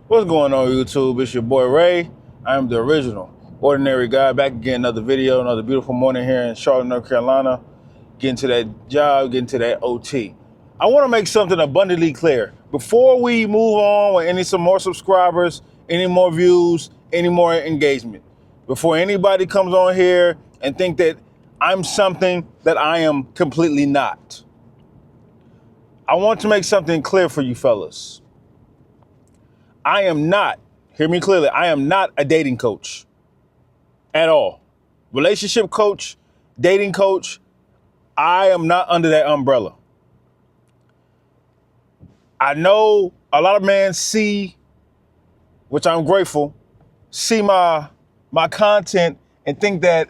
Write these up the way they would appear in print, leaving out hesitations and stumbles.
What's going on, YouTube? It's your boy Ray. I am the original ordinary guy, back again, another video, another beautiful morning here in Charlotte, North Carolina. Getting to that job, getting to that OT. I want to make something abundantly clear. Before we move on with some more subscribers, any more views, any more engagement, before anybody comes on here and think that I'm something that I am completely not, I want to make something clear for you fellas. I am not, hear me clearly, I am not a dating coach at all. Relationship coach, dating coach, I am not under that umbrella. I know a lot of men see, which I'm grateful, see my content and think that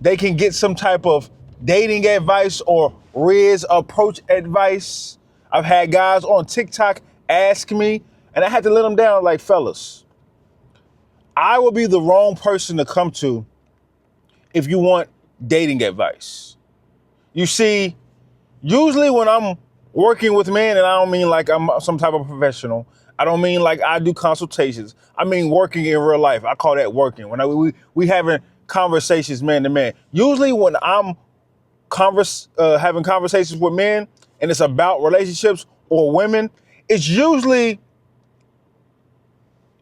they can get some type of dating advice or Riz approach advice. I've had guys on TikTok ask me, and I had to let them down like, fellas, I will be the wrong person to come to if you want dating advice. You see, usually when I'm working with men, and I don't mean like I'm some type of professional, I don't mean like I do consultations, I mean working in real life. I call that working. When we having conversations man to man. Usually when I'm having conversations with men and it's about relationships or women, it's usually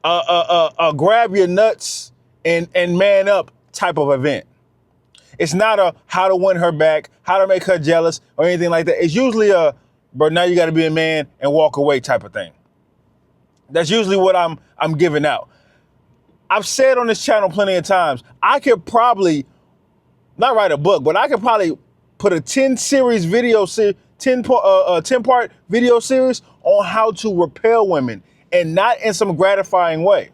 a grab your nuts and man up type of event. It's not a how to win her back, how to make her jealous or anything like that. It's usually but now you got to be a man and walk away type of thing. That's usually what I'm giving out. I've said on this channel plenty of times, I could probably not write a book, but I could probably put a 10 part video series on how to repel women, and not in some gratifying way,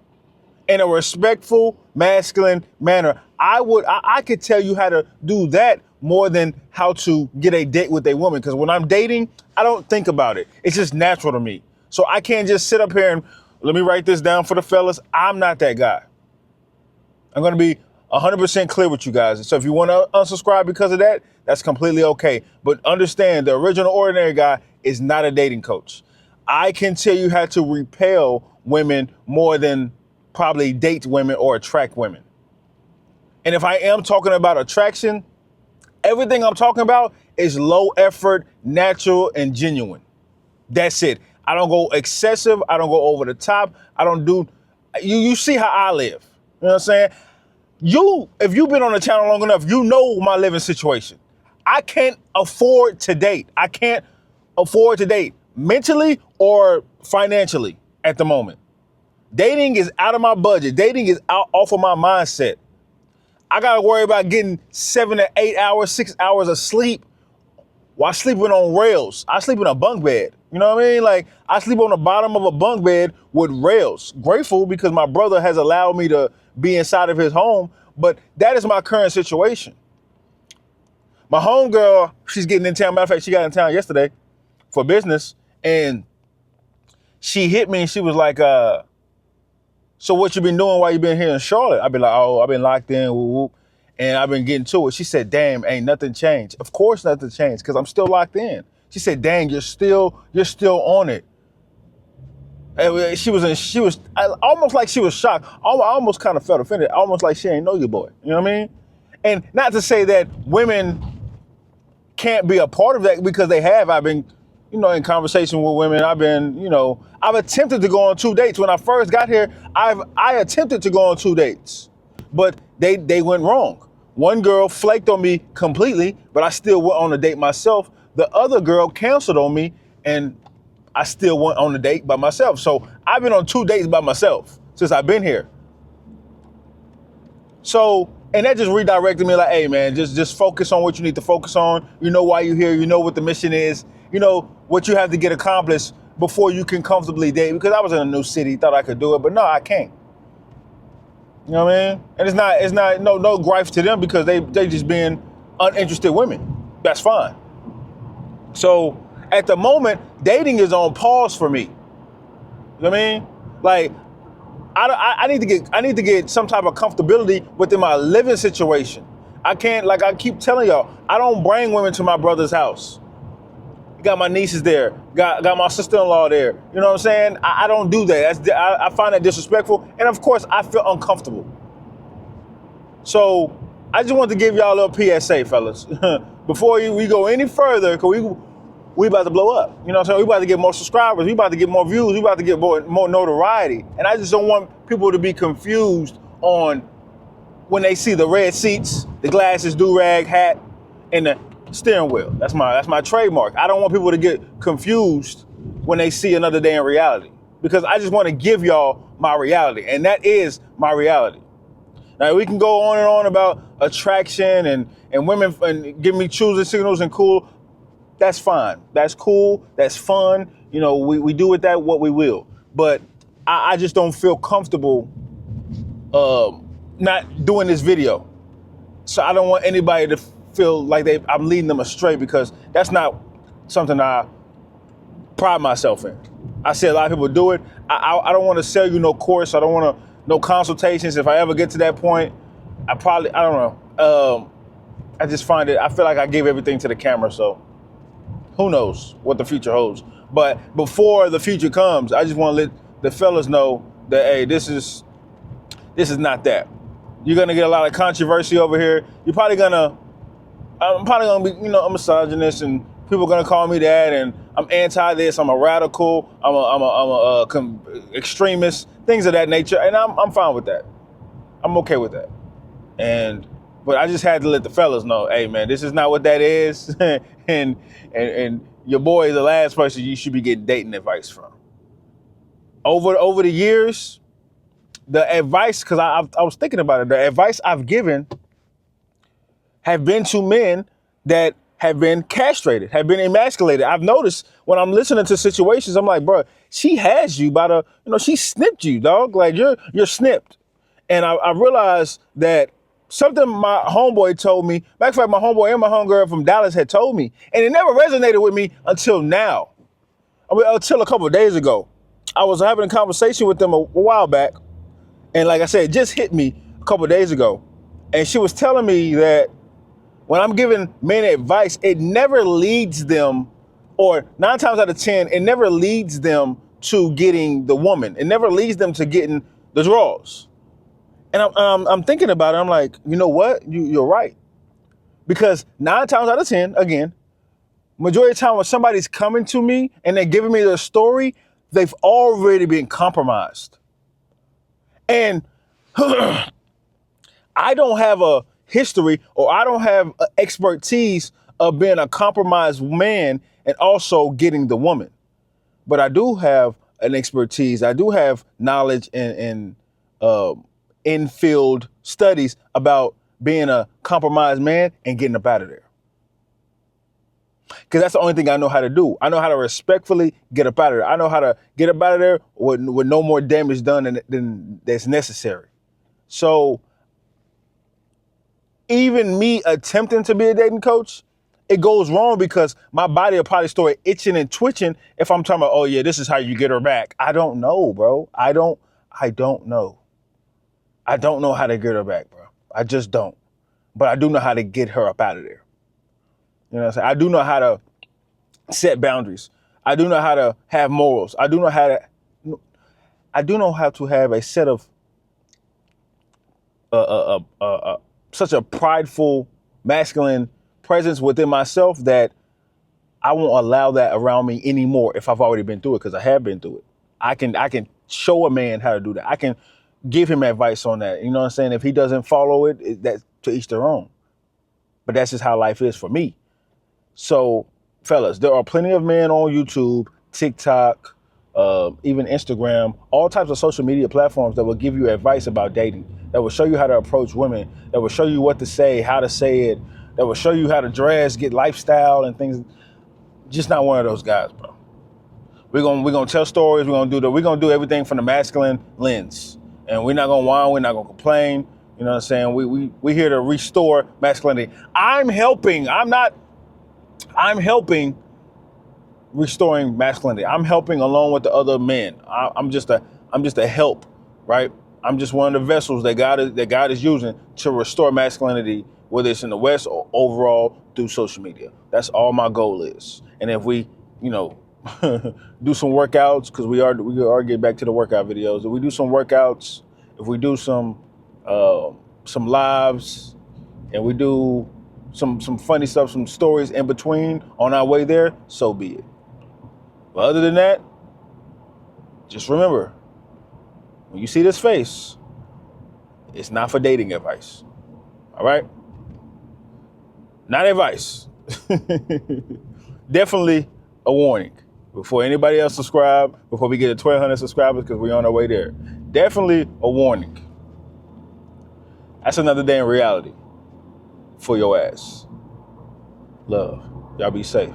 in a respectful, masculine manner. I could tell you how to do that more than how to get a date with a woman. Because when I'm dating, I don't think about it. It's just natural to me. So I can't just sit up here and let me write this down for the fellas. I'm not that guy. I'm going to be 100% clear with you guys. So if you want to unsubscribe because of that, that's completely okay. But understand, the original ordinary guy is not a dating coach. I can tell you how to repel women more than probably date women or attract women. And if I am talking about attraction, everything I'm talking about is low effort, natural, and genuine. That's it. I don't go excessive. I don't go over the top. I don't do, you see how I live. You know what I'm saying? If you've been on the channel long enough, you know my living situation. I can't afford to date. I can't afford to date mentally or financially at the moment. Dating is out of my budget. Dating is off of my mindset. I got to worry about getting 7 to 8 hours, 6 hours of sleep while sleeping on rails. I sleep in a bunk bed. You know what I mean? Like, I sleep on the bottom of a bunk bed with rails. Grateful because my brother has allowed me to be inside of his home, but that is my current situation. My homegirl, she's getting in town. Matter of fact, she got in town yesterday for business, and she hit me and she was like, so what you been doing while you been here in Charlotte? I've been like, oh, I've been locked in, whoop, whoop, and I've been getting to it. She said, damn, ain't nothing changed. Of course nothing changed, because I'm still locked in. She said, dang, you're still on it. And she was almost like she was shocked. I almost kind of felt offended, almost like she ain't know your boy. You know what I mean? And not to say that women can't be a part of that, because they have. I've been, in conversation with women. I've been, I've attempted to go on 2 dates. When I first got here, I attempted to go on 2 dates, but they went wrong. One girl flaked on me completely, but I still went on a date myself. The other girl canceled on me, and I still went on a date by myself. So I've been on 2 dates by myself since I've been here. So, and that just redirected me like, hey man, just focus on what you need to focus on. You know why you're here. You know what the mission is. You know what you have to get accomplished before you can comfortably date. Because I was in a new city, thought I could do it, but no, I can't. You know what I mean? And it's not no gripes to them, because they just being uninterested women. That's fine. So at the moment, dating is on pause for me. You know what I mean? Like, I need to get some type of comfortability within my living situation. I can't, like I keep telling y'all, I don't bring women to my brother's house. got my nieces there, got my sister-in-law there. You know what I'm saying? I don't do that. I find that disrespectful, and of course, I feel uncomfortable. So I just wanted to give y'all a little PSA, fellas, before we go any further, because we about to blow up. You know what I'm saying? We about to get more subscribers. We about to get more views. We about to get more notoriety. And I just don't want people to be confused on when they see the red seats, the glasses, do-rag, hat, and the steering wheel. That's my trademark. I don't want people to get confused when they see another day in reality, because I just want to give y'all my reality, and that is my reality. Now, we can go on and on about attraction and women and give me choosing signals and cool. That's fine. That's cool. That's fun. You know, we do with that what we will. But I just don't feel comfortable not doing this video. So I don't want anybody to feel like I'm leading them astray, because that's not something I pride myself in. I see a lot of people do it. I don't want to sell you no course. I don't want no consultations. If I ever get to that point, I don't know. I just find it, I feel like I gave everything to the camera, so who knows what the future holds. But before the future comes, I just want to let the fellas know that, hey, this is not that. You're gonna get a lot of controversy over here. I'm probably gonna be, a misogynist, and people are gonna call me that, and I'm anti this, I'm a radical, I'm a extremist, things of that nature, and I'm fine with that. I'm okay with that. But I just had to let the fellas know, hey man, this is not what that is, and your boy is the last person you should be getting dating advice from. Over the years, the advice, because I was thinking about it, the advice I've given have been to men that have been castrated, have been emasculated. I've noticed when I'm listening to situations, I'm like, bro, she has you by she snipped you, dog. Like you're snipped. And I realized that something my homeboy told me, matter of fact, my homeboy and my homegirl from Dallas had told me, and it never resonated with me until now. Until a couple of days ago. I was having a conversation with them a while back, and like I said, it just hit me a couple of days ago. And she was telling me that when I'm giving men advice, it never leads them, or 9 times out of 10, it never leads them to getting the woman. It never leads them to getting the draws. And I'm thinking about it. I'm like, you know what? You're right. Because 9 times out of 10, again, majority of the time when somebody's coming to me and they're giving me their story, they've already been compromised. And I don't have a history, or I don't have expertise of being a compromised man and also getting the woman. But I do have an expertise. I do have knowledge and in-field studies about being a compromised man and getting up out of there. Because that's the only thing I know how to do. I know how to respectfully get up out of there. I know how to get up out of there with no more damage done than that's necessary. So even me attempting to be a dating coach, it goes wrong, because my body will probably start itching and twitching if I'm talking about, oh yeah, this is how you get her back. I don't know, bro. I don't know. I don't know how to get her back, bro. I just don't. But I do know how to get her up out of there. You know what I'm saying? I do know how to set boundaries. I do know how to have morals. I do know how to have a set of such a prideful, masculine presence within myself that I won't allow that around me anymore if I've already been through it, because I have been through it. I can show a man how to do that. I can give him advice on that. You know what I'm saying? If he doesn't follow it, that's to each their own. But that's just how life is for me. So, fellas, there are plenty of men on YouTube, TikTok, even Instagram, all types of social media platforms that will give you advice about dating, that will show you how to approach women, that will show you what to say, how to say it, that will show you how to dress, get lifestyle and things. Just not one of those guys, bro. We're gonna tell stories. We're gonna do everything from the masculine lens, and we're not gonna whine. We're not gonna complain. You know what I'm saying? We're here to restore masculinity. I'm helping restoring masculinity. I'm helping along with the other men. I'm just a help, right? I'm just one of the vessels that God is using to restore masculinity, whether it's in the West or overall through social media. That's all my goal is. And if we you know, do some workouts, because we are getting back to the workout videos. If we do some workouts, if we do some lives, and we do some funny stuff, some stories in between on our way there, so be it. But other than that, just remember, when you see this face, it's not for dating advice. All right? Not advice. Definitely a warning. Before anybody else subscribe, before we get to 1,200 subscribers, because we're on our way there. Definitely a warning. That's another day in reality for your ass. Love. Y'all be safe.